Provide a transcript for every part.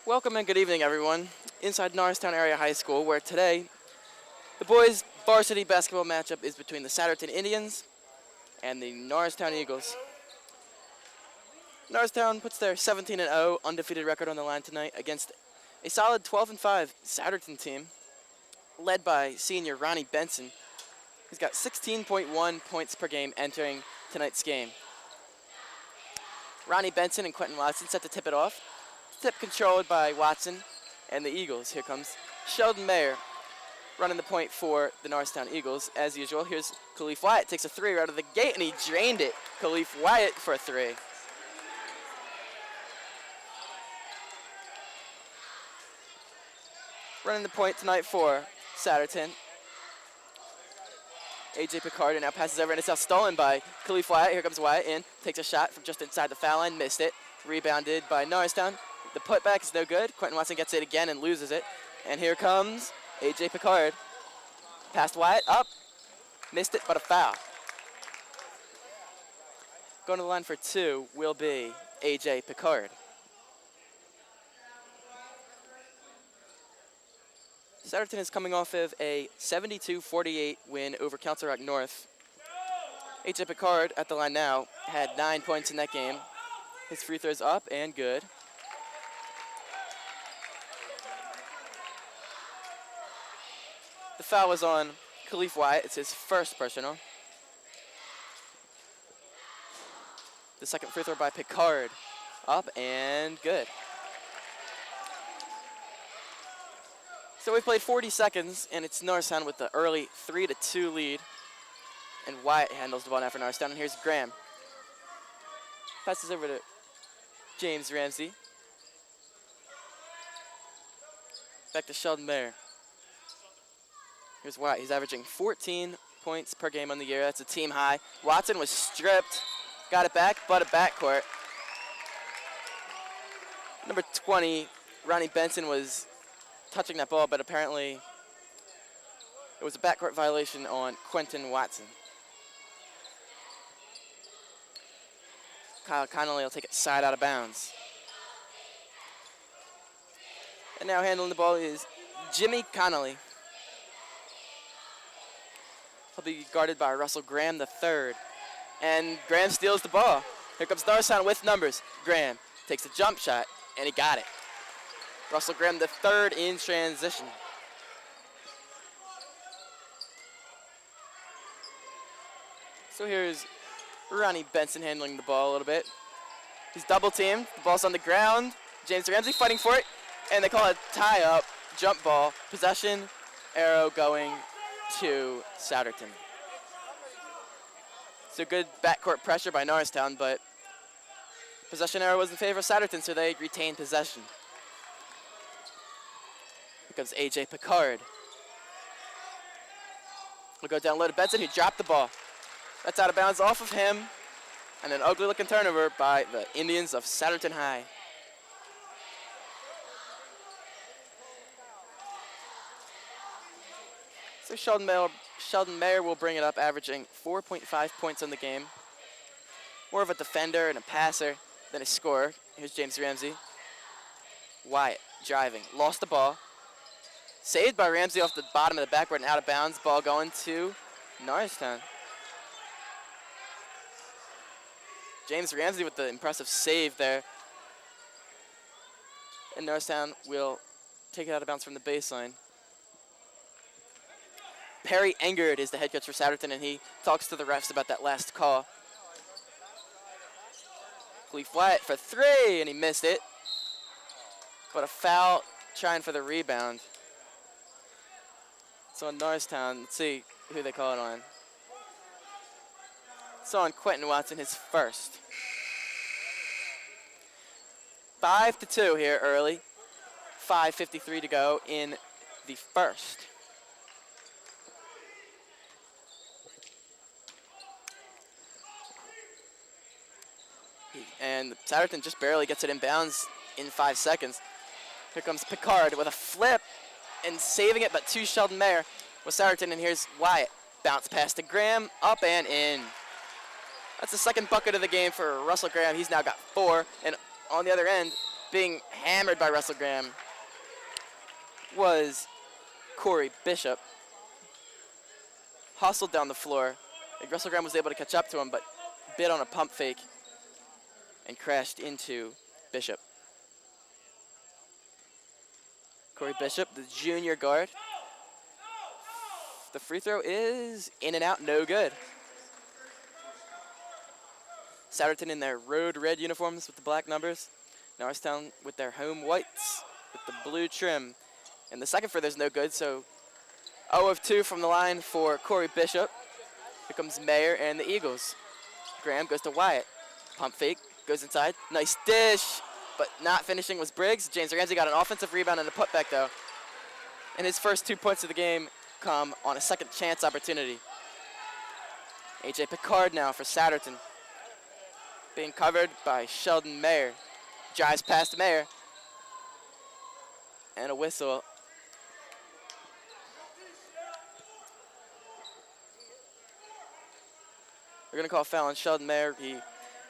Welcome and good evening, everyone, inside Norristown Area High School, where today the boys' varsity basketball matchup is between the Souderton Indians and the Norristown Eagles. Norristown puts their 17-0 undefeated record on the line tonight against a solid 12-5 Souderton team led by senior Ronnie Benson, who's got 16.1 points per game entering tonight's game. Ronnie Benson and Quentin Watson set to tip it off. Tip controlled by Watson and the Eagles. Here comes Sheldon Mayer running the point for the Norristown Eagles. As usual, here's Khalif Wyatt. Takes a three right out of the gate, and he drained it. Khalif Wyatt for a three. Running the point tonight for Souderton. A.J. Picard now passes over, and it's now stolen by Khalif Wyatt. Here comes Wyatt in. Takes a shot from just inside the foul line. Missed it. Rebounded by Norristown. The putback is no good. Quentin Watson gets it again and loses it. And here comes A.J. Picard. Past Wyatt, up. Missed it, but a foul. Going to the line for two will be A.J. Picard. Souderton is coming off of a 72-48 win over Council Rock North. A.J. Picard at the line now had 9 points in that game. His free throw's up and good. The foul was on Khalif Wyatt. It's his first personal. The second free throw by Picard. Up and good. So we've played 40 seconds, and it's Norristown with the early 3-2 lead. And Wyatt handles the ball now for Norristown. And here's Graham. Passes over to James Ramsey. Back to Sheldon Mayer. Here's Wyatt. He's averaging 14 points per game on the year. That's a team high. Watson was stripped. Got it back, but a backcourt. Number 20, Ronnie Benson was touching that ball, but apparently it was a backcourt violation on Quentin Watson. Kyle Connolly will take it side out of bounds. And now handling the ball is Jimmy Connolly. He'll be guarded by Russell Graham III. And Graham steals the ball. Here comes Norristown with numbers. Graham takes a jump shot, and he got it. Russell Graham III in transition. So here's Ronnie Benson handling the ball a little bit. He's double teamed. The ball's on the ground. James Ramsey fighting for it. And they call it tie-up, jump ball, possession, arrow going to Souderton. So good backcourt pressure by Norristown, but possession arrow was in favor of Souderton, so they retain possession. Here comes A.J. Picard. We'll go down low to Benson, who dropped the ball. That's out of bounds off of him. And an ugly-looking turnover by the Indians of Souderton High. So Sheldon Mayer will bring it up, averaging 4.5 points on the game. More of a defender and a passer than a scorer. Here's James Ramsey. Wyatt driving, lost the ball. Saved by Ramsey off the bottom of the backboard and out of bounds. Ball going to Norristown. James Ramsey with the impressive save there. And Norristown will take it out of bounds from the baseline. Perry Engard is the head coach for Souderton, and he talks to the refs about that last call. Cleef Wyatt for three, and he missed it. But a foul trying for the rebound. So on Norristown, let's see who they call it on. So on Quentin Watson, his first. 5-2 here early. 5:53 to go in the first. And Souderton just barely gets it in bounds in 5 seconds. Here comes Picard with a flip and saving it, but to Sheldon Mayer with Souderton, and here's Wyatt. Bounce pass to Graham, up and in. That's the second bucket of the game for Russell Graham. He's now got 4, and on the other end, being hammered by Russell Graham was Corey Bishop. Hustled down the floor. Like Russell Graham was able to catch up to him, but bit on a pump fake and crashed into Bishop. Corey Bishop, the junior guard. The free throw is in and out, no good. Souderton in their road red uniforms with the black numbers. Norristown with their home whites with the blue trim. And the second free throw's no good, so 0 of 2 from the line for Corey Bishop. Here comes Mayer and the Eagles. Graham goes to Wyatt. Pump fake, goes inside. Nice dish, but not finishing was Briggs. James Ramsey got an offensive rebound and a putback, though. And his first 2 points of the game come on a second chance opportunity. A.J. Picard now for Souderton. Being covered by Sheldon Mayer. Drives past Mayer. And a whistle. We're going to call a foul on Sheldon Mayer. He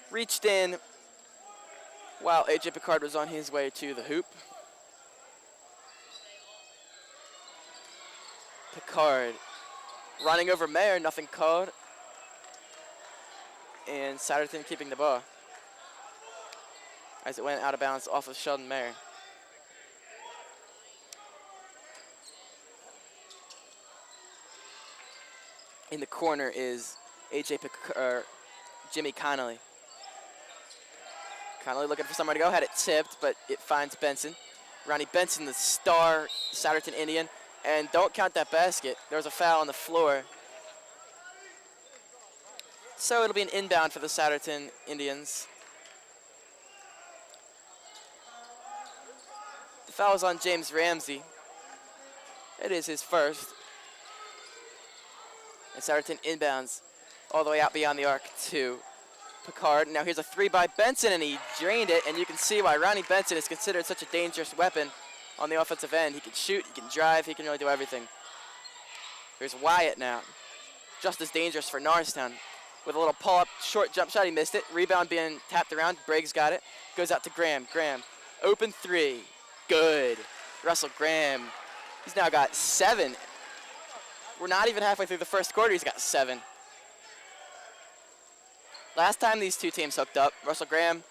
reached in while A.J. Picard was on his way to the hoop. Picard running over Mayer, nothing called. And Souderton keeping the ball as it went out of bounds off of Sheldon Mayer. In the corner is Jimmy Connolly. Connolly looking for somewhere to go, had it tipped, but it finds Benson. Ronnie Benson, the star Souderton Indian. And don't count that basket. There was a foul on the floor. So it'll be an inbound for the Souderton Indians. The foul is on James Ramsey. It is his first. And Souderton inbounds all the way out beyond the arc to Picard. Now here's a three by Benson, and he drained it, and you can see why Ronnie Benson is considered such a dangerous weapon on the offensive end. He can shoot, he can drive, he can really do everything. Here's Wyatt now. Just as dangerous for Norristown. With a little pull-up, short jump shot, he missed it. Rebound being tapped around, Briggs got it. Goes out to Graham. Graham, open three. Good. Russell Graham, he's now got 7. We're not even halfway through the first quarter, he's got 7. Last time these two teams hooked up, Russell Graham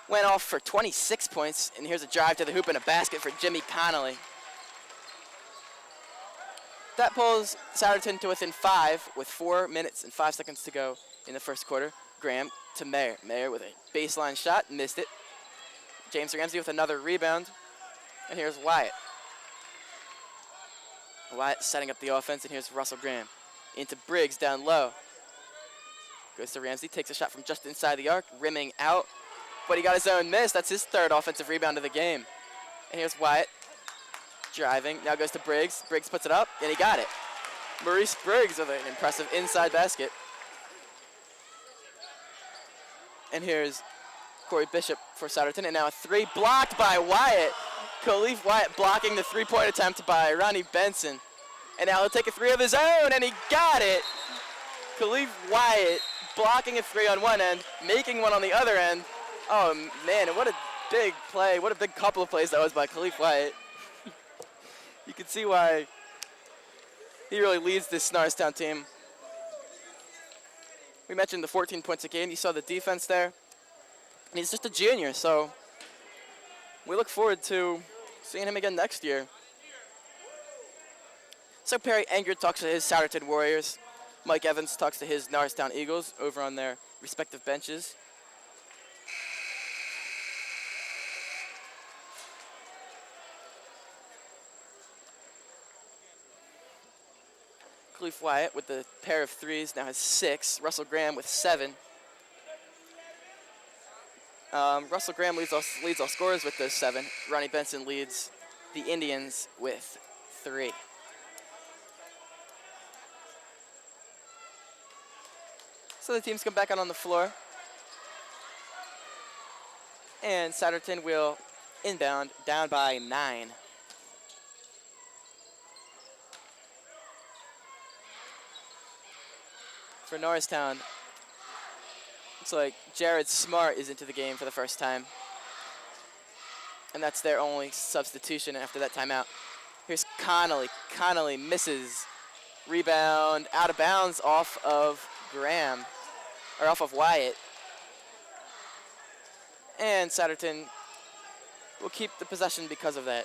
went off for 26 points, and here's a drive to the hoop and a basket for Jimmy Connolly. That pulls Souderton to within 5 with 4 minutes and 5 seconds to go in the first quarter. Graham to Mayer. Mayer with a baseline shot, missed it. James Ramsey with another rebound. And here's Wyatt. Wyatt setting up the offense, and here's Russell Graham. Into Briggs down low. Goes to Ramsey, takes a shot from just inside the arc, rimming out. But he got his own miss. That's his 3rd offensive rebound of the game. And here's Wyatt. Driving, now goes to Briggs. Briggs puts it up, and he got it. Maurice Briggs with an impressive inside basket. And here's Corey Bishop for Souderton, and now a 3 blocked by Wyatt. Khalif Wyatt blocking the 3-point attempt by Ronnie Benson. And now he'll take a 3 of his own, and he got it. Khalif Wyatt blocking a 3 on one end, making one on the other end. Oh man, and what a big play, what a big couple of plays that was by Khalif Wyatt. You can see why he really leads this Norristown team. We mentioned the 14 points a game. You saw the defense there. And he's just a junior, so we look forward to seeing him again next year. So Perry Enger talks to his Souderton Warriors. Mike Evans talks to his Norristown Eagles over on their respective benches. Khalif Wyatt with the pair of 3s now has 6. Russell Graham with 7. Russell Graham leads all scorers with those 7. Ronnie Benson leads the Indians with 3. So the teams come back out on the floor. And Souderton will inbound down by 9. For Norristown, looks like Jared Smart is into the game for the first time. And that's their only substitution after that timeout. Here's Connolly. Connolly misses. Rebound out of bounds off of Graham, or off of Wyatt. And Souderton will keep the possession because of that.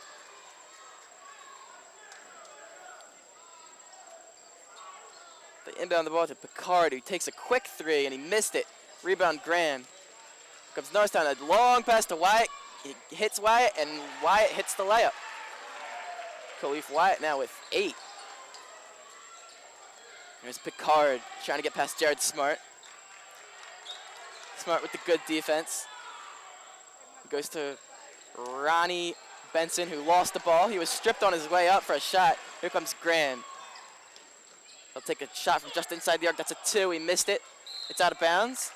They inbound the ball to Picard, who takes a quick 3, and he missed it. Rebound Graham. Comes Norristown, a long pass to Wyatt. He hits Wyatt, and Wyatt hits the layup. Khalif Wyatt now with 8. There's Picard trying to get past Jared Smart. Smart with the good defense. Goes to Ronnie Benson, who lost the ball. He was stripped on his way up for a shot. Here comes Graham. He'll take a shot from just inside the arc. That's a 2. He missed it. It's out of bounds,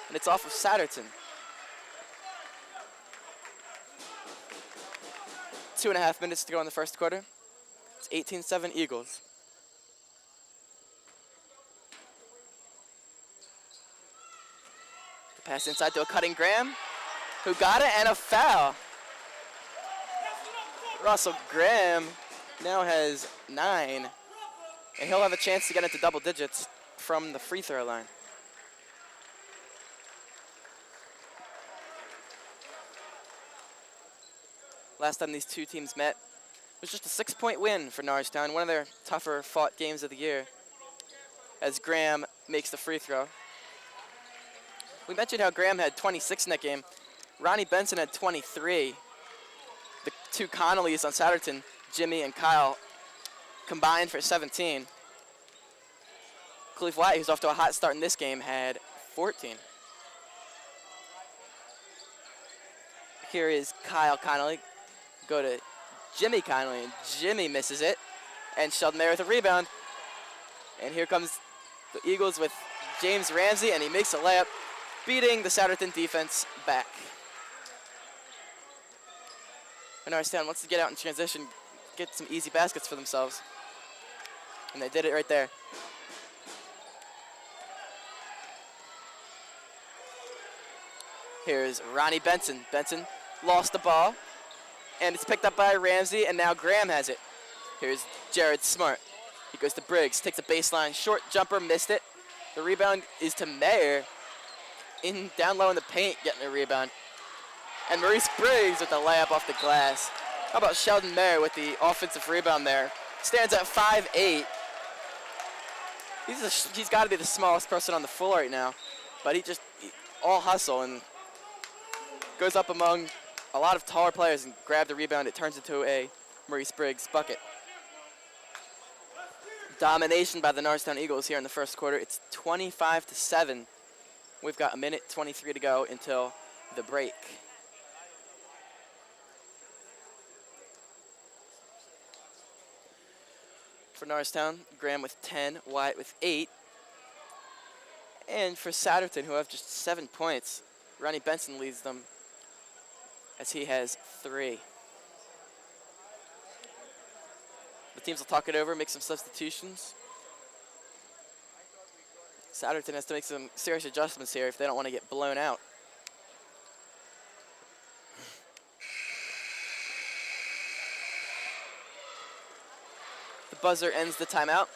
and it's off of Souderton. 2.5 minutes to go in the first quarter. It's 18-7 Eagles. The pass inside to a cutting Graham, who got it, and a foul. Russell Graham now has 9. And he'll have a chance to get into double digits from the free throw line. Last time these two teams met was just a 6-point win for Norristown, one of their tougher fought games of the year, as Graham makes the free throw. We mentioned how Graham had 26 in that game. Ronnie Benson had 23. The two Connollys on Souderton, Jimmy and Kyle, combined for 17. Khalif Wyatt, who's off to a hot start in this game, had 14. Here is Kyle Connolly. Go to Jimmy Connolly, and Jimmy misses it. And Sheldon Mayer with a rebound. And here comes the Eagles with James Ramsey, and he makes a layup beating the Souderton defense back. And Norristown wants to get out in transition, get some easy baskets for themselves. And they did it right there. Here's Ronnie Benson. Benson lost the ball, and it's picked up by Ramsey, and now Graham has it. Here's Jared Smart. He goes to Briggs, takes a baseline, short jumper, missed it. The rebound is to Mayer, down low in the paint, getting a rebound. And Maurice Briggs with the layup off the glass. How about Sheldon Mayer with the offensive rebound there? Stands at 5'8". He's got to be the smallest person on the floor right now, but he all hustle and goes up among a lot of taller players and grab the rebound. It turns into a Maurice Briggs bucket. Domination by the Norristown Eagles here in the first quarter. It's 25-7. We've got 1:23 to go until the break. For Norristown, Graham with 10, Wyatt with 8. And for Souderton, who have just 7 points, Ronnie Benson leads them as he has 3. The teams will talk it over, make some substitutions. Souderton has to make some serious adjustments here if they don't want to get blown out. The buzzer ends the timeout.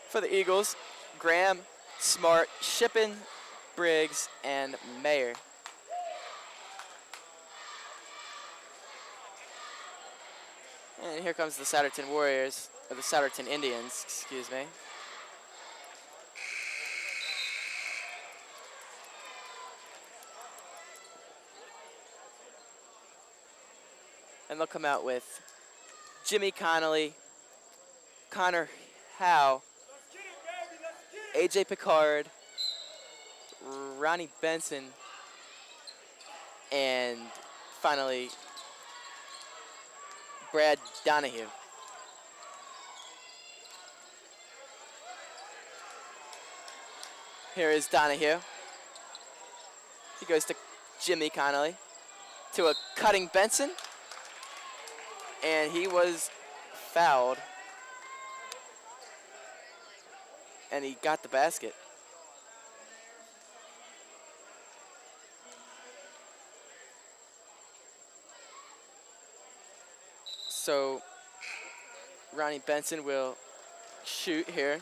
For the Eagles, Graham, Smart, Shippen, Briggs, and Mayer. And here comes the Souderton Warriors, or the Souderton Indians, excuse me. And they'll come out with Jimmy Connolly, Connor Howe, AJ Picard, Ronnie Benson, and finally Brad Donahue. Here is Donahue. He goes to Jimmy Connolly, to a cutting Benson, and he was fouled. And he got the basket. So Ronnie Benson will shoot here.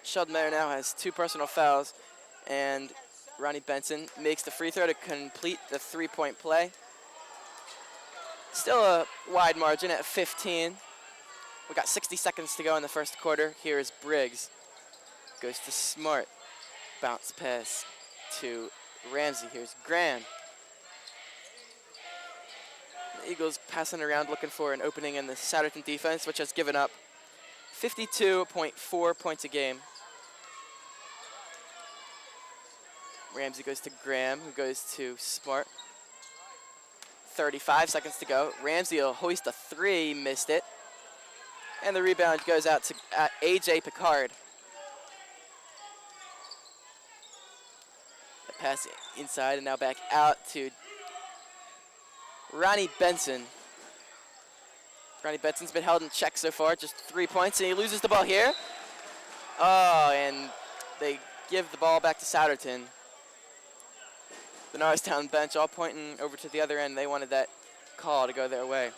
Sheldon Mayer now has 2 personal fouls, and Ronnie Benson makes the free throw to complete the 3-point play. Still a wide margin at 15. We got 60 seconds to go in the first quarter. Here is Briggs. Goes to Smart. Bounce pass to Ramsey. Here's Graham. The Eagles passing around looking for an opening in the Souderton defense, which has given up 52.4 points a game. Ramsey goes to Graham, who goes to Smart. 35 seconds to go. Ramsey will hoist a 3, missed it. And the rebound goes out to AJ Picard. The pass inside and now back out to Ronnie Benson. Ronnie Benson's been held in check so far, just 3 points, and he loses the ball here. Oh, and they give the ball back to Souderton. The Norristown bench all pointing over to the other end. They wanted that call to go their way.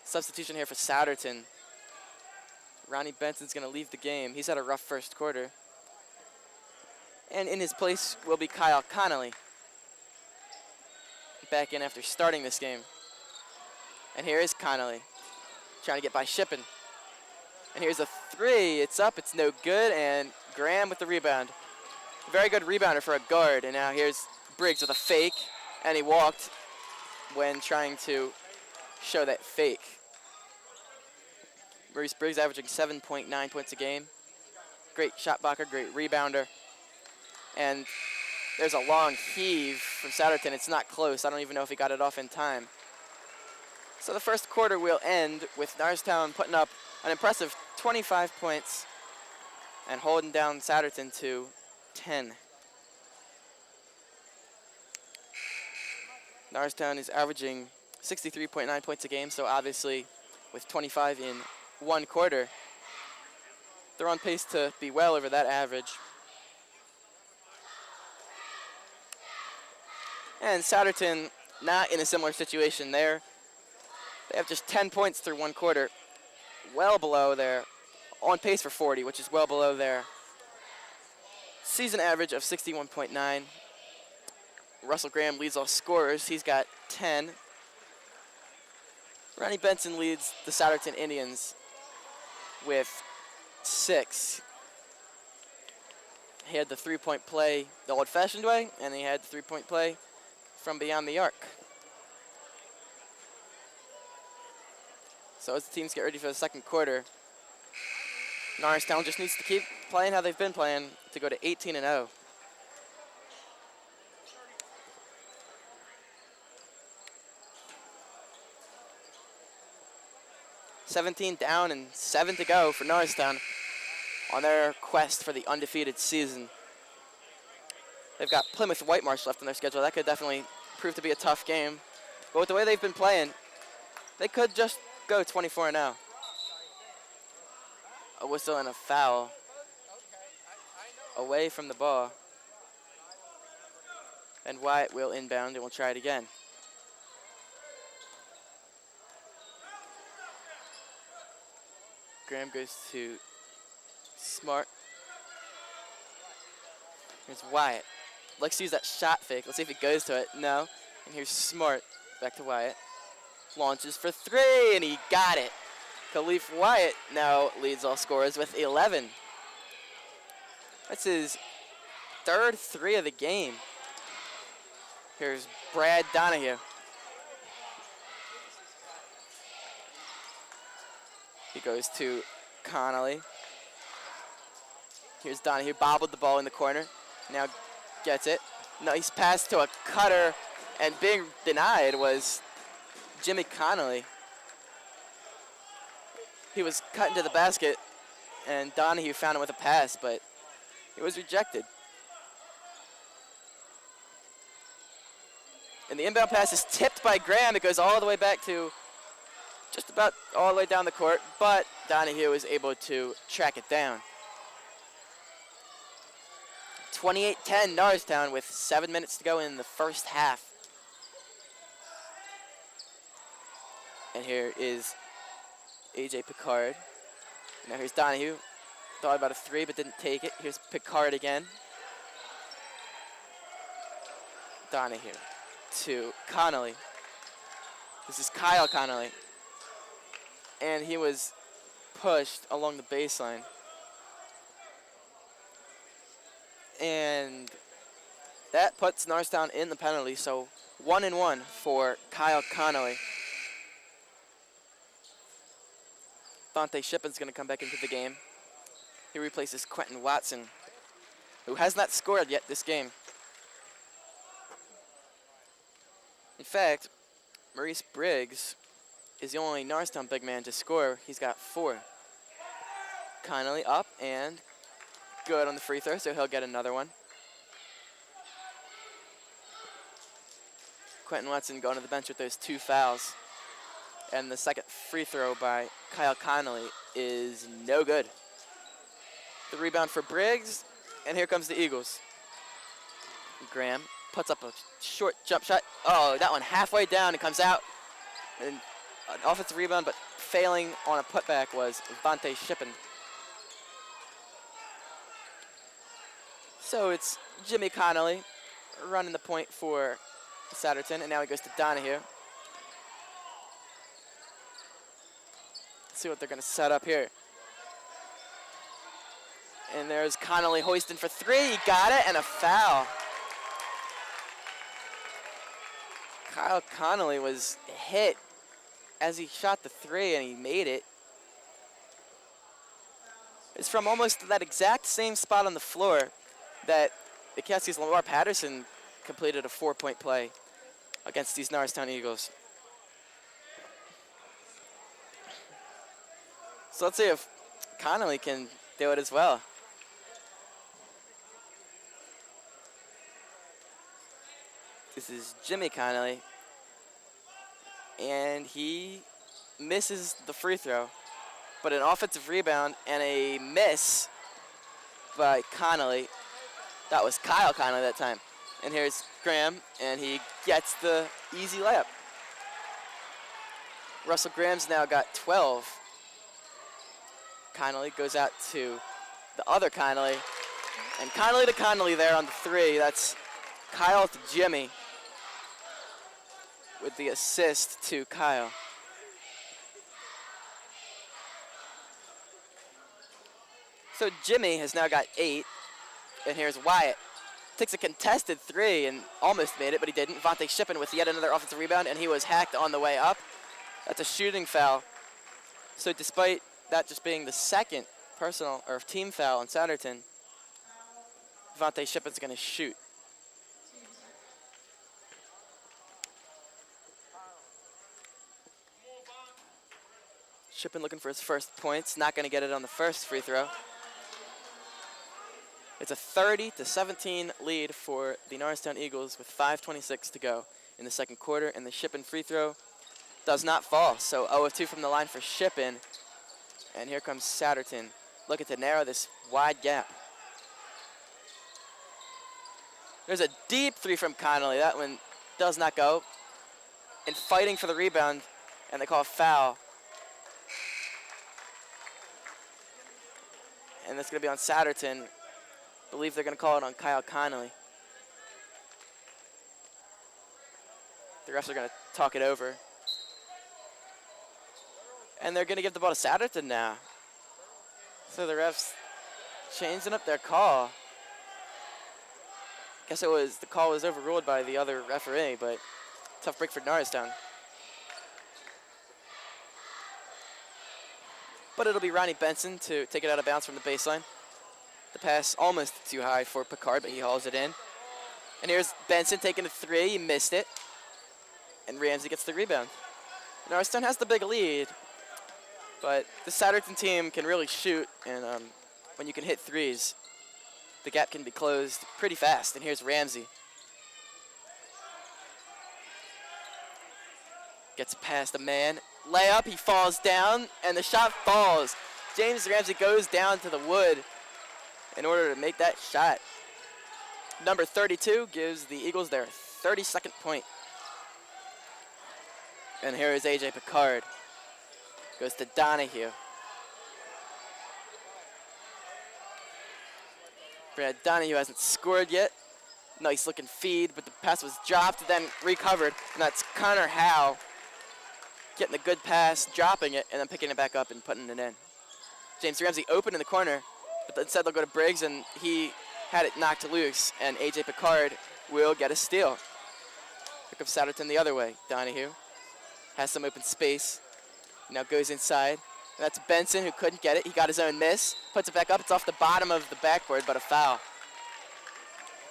Substitution here for Souderton. Ronnie Benson's going to leave the game. He's had a rough first quarter. And in his place will be Kyle Connolly. Back in after starting this game. And here is Connolly trying to get by Shippen. And here's a 3. It's up. It's no good. And Graham with the rebound. Very good rebounder for a guard. And now here's Briggs with a fake. And he walked when trying to show that fake. Maurice Briggs averaging 7.9 points a game. Great shot blocker, great rebounder. And there's a long heave from Souderton. It's not close. I don't even know if he got it off in time. So the first quarter will end with Norristown putting up an impressive 25 points and holding down Souderton to 10. Norristown is averaging 63.9 points a game, so obviously with 25 in one quarter, they're on pace to be well over that average. And Souderton not in a similar situation there. They have just 10 points through one quarter, well below their, on pace for 40, which is well below their season average of 61.9. Russell Graham leads all scorers. He's got 10. Ronnie Benson leads the Souderton Indians with 6. He had the three-point play the old-fashioned way, and he had the three-point play from beyond the arc. So as the teams get ready for the second quarter, Norristown just needs to keep playing how they've been playing to go to 18-0. 17 down and 7 to go for Norristown on their quest for the undefeated season. They've got Plymouth Whitemarsh left on their schedule. That could definitely prove to be a tough game. But with the way they've been playing, they could just go 24-0. A whistle and a foul away from the ball. And Wyatt will inbound and we'll try it again. Graham goes to Smart. Here's Wyatt. Likes to use that shot fake. Let's see if he goes to it. No. And here's Smart. Back to Wyatt. Launches for 3, and he got it. Khalif Wyatt now leads all scorers with 11. That's his third 3 of the game. Here's Brad Donahue. He goes to Connolly. Here's Donahue, bobbled the ball in the corner. Now gets it. Nice pass to a cutter, and being denied was Jimmy Connolly. He was cut into the basket, and Donahue found him with a pass, but it was rejected. And the inbound pass is tipped by Graham. It goes all the way back to just about all the way down the court, but Donahue is able to track it down. 28-10 Norristown with 7 minutes to go in the first half. And here is A.J. Picard. Now here's Donahue. Thought about a 3, but didn't take it. Here's Picard again. Donahue to Connolly. This is Kyle Connolly. And he was pushed along the baseline. And that puts Norristown in the penalty, so 1-1 for Kyle Connolly. Dante Shippen's going to come back into the game. He replaces Quentin Watson, who has not scored yet this game. In fact, Maurice Briggs is the only Norristown big man to score. He's got 4. Connolly up and good on the free throw, so he'll get another one. Quentin Watson going to the bench with those 2 fouls. And the second free throw by Kyle Connolly is no good. The rebound for Briggs, and here comes the Eagles. Graham puts up a short jump shot. Oh, that one halfway down, it comes out. And an offensive rebound, but failing on a putback was Dante Shippen. So it's Jimmy Connolly running the point for Souderton, and now he goes to Donahue. Let's see what they're going to set up here. And there's Connolly hoisting for 3. He got it, and a foul. Kyle Connolly was hit as he shot the 3, and he made it. It's from almost that exact same spot on the floor that the Cassius Lamar Patterson completed a 4-point play against these Norristown Eagles. So let's see if Connolly can do it as well. This is Jimmy Connolly. And he misses the free throw. But an offensive rebound and a miss by Connolly. That was Kyle Connolly that time. And here's Graham, and he gets the easy layup. Russell Graham's now got 12. Connolly goes out to the other Connolly. And Connolly to Connolly there on the three. That's Kyle to Jimmy with the assist to Kyle. So Jimmy has now got 8. And here's Wyatt. Takes a contested three and almost made it, but he didn't. Vontae Shippen with yet another offensive rebound, and he was hacked on the way up. That's a shooting foul. So despite that just being the second personal or team foul on Souderton, Vontae Shippen's going to shoot. Shippen looking for his first points. Not going to get it on the first free throw. It's a 30-17 lead for the Norristown Eagles with 5:26 to go in the second quarter, and the Shippen free throw does not fall. So 0 of 2 from the line for Shippen. And here comes Souderton looking to narrow this wide gap. There's a deep three from Connolly. That one does not go. And fighting for the rebound, and they call a foul. And that's going to be on Souderton. I believe they're going to call it on Kyle Connolly. The refs are going to talk it over. And they're going to give the ball to Souderton now. So the refs changing up their call. Guess the call was overruled by the other referee, but tough break for Norristown. But it'll be Ronnie Benson to take it out of bounds from the baseline. The pass almost too high for Picard, but he hauls it in. And here's Benson taking a three. He missed it. And Ramsey gets the rebound. Norristown has the big lead, but the Souderton team can really shoot, and when you can hit threes, the gap can be closed pretty fast. And here's Ramsey. Gets past a man. Layup, he falls down, and the shot falls. James Ramsey goes down to the wood in order to make that shot. Number 32 gives the Eagles their 32nd point. And here is A.J. Picard. Goes to Donahue. Brad Donahue hasn't scored yet. Nice looking feed, but the pass was dropped, then recovered. And that's Connor Howe getting a good pass, dropping it, and then picking it back up and putting it in. James Ramsey open in the corner, but instead they'll go to Briggs, and he had it knocked loose, and A.J. Picard will get a steal. Pick up Souderton the other way. Donahue has some open space. Now goes inside. And that's Benson, who couldn't get it. He got his own miss. Puts it back up. It's off the bottom of the backboard, but a foul.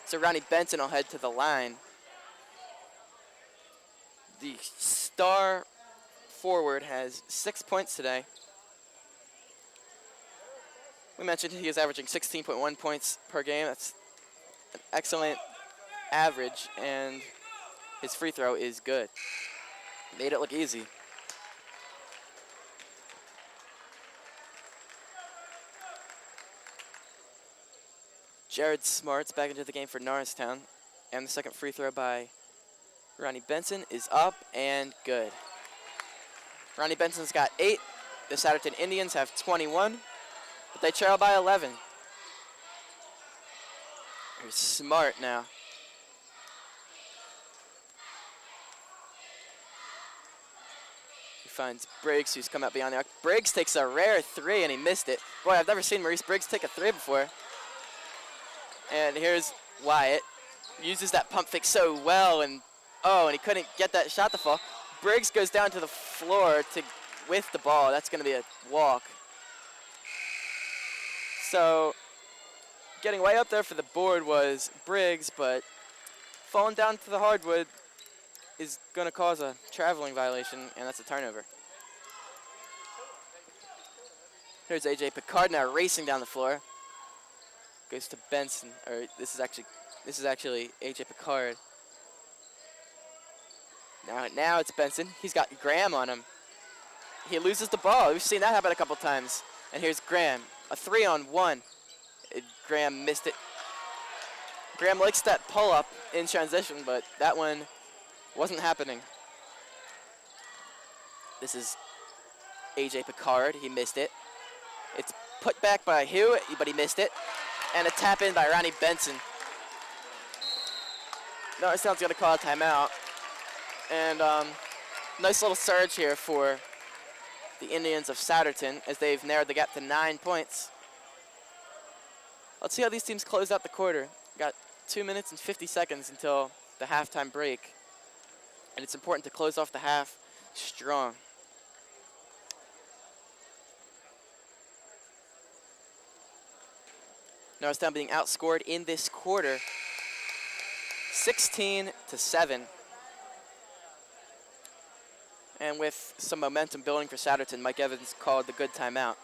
So Ronnie Benson will head to the line. The star forward has 6 points today. We mentioned he is averaging 16.1 points per game. That's an excellent average, and his free throw is good. Made it look easy. Jared Smart's back into the game for Norristown, and the second free throw by Ronnie Benson is up and good. Ronnie Benson's got 8. The Souderton Indians have 21, but they trail by 11. Here's Smart now. He finds Briggs, who's come out beyond the arc. Briggs takes a rare three, and he missed it. Boy, I've never seen Maurice Briggs take a three before. And here's Wyatt. Uses that pump fake so well, and he couldn't get that shot to fall. Briggs goes down to the floor with the ball. That's going to be a walk. So getting way up there for the board was Briggs, but falling down to the hardwood is going to cause a traveling violation, and that's a turnover. Here's AJ Picard now racing down the floor. Goes to Benson, or this is actually AJ Picard. Now it's Benson. He's got Graham on him. He loses the ball. We've seen that happen a couple times. And here's Graham, a 3-on-1. Graham missed it. Graham likes that pull-up in transition, but that one wasn't happening. This is AJ Picard. He missed it. It's put back by Hugh, but he missed it. And a tap in by Ronnie Benson. Norristown's going to call a timeout. And nice little surge here for the Indians of Souderton as they've narrowed the gap to 9 points. Let's see how these teams close out the quarter. Got 2 minutes and 50 seconds until the halftime break. And it's important to close off the half strong. Norristown being outscored in this quarter, 16-7. And with some momentum building for Souderton, Mike Evans called the good timeout.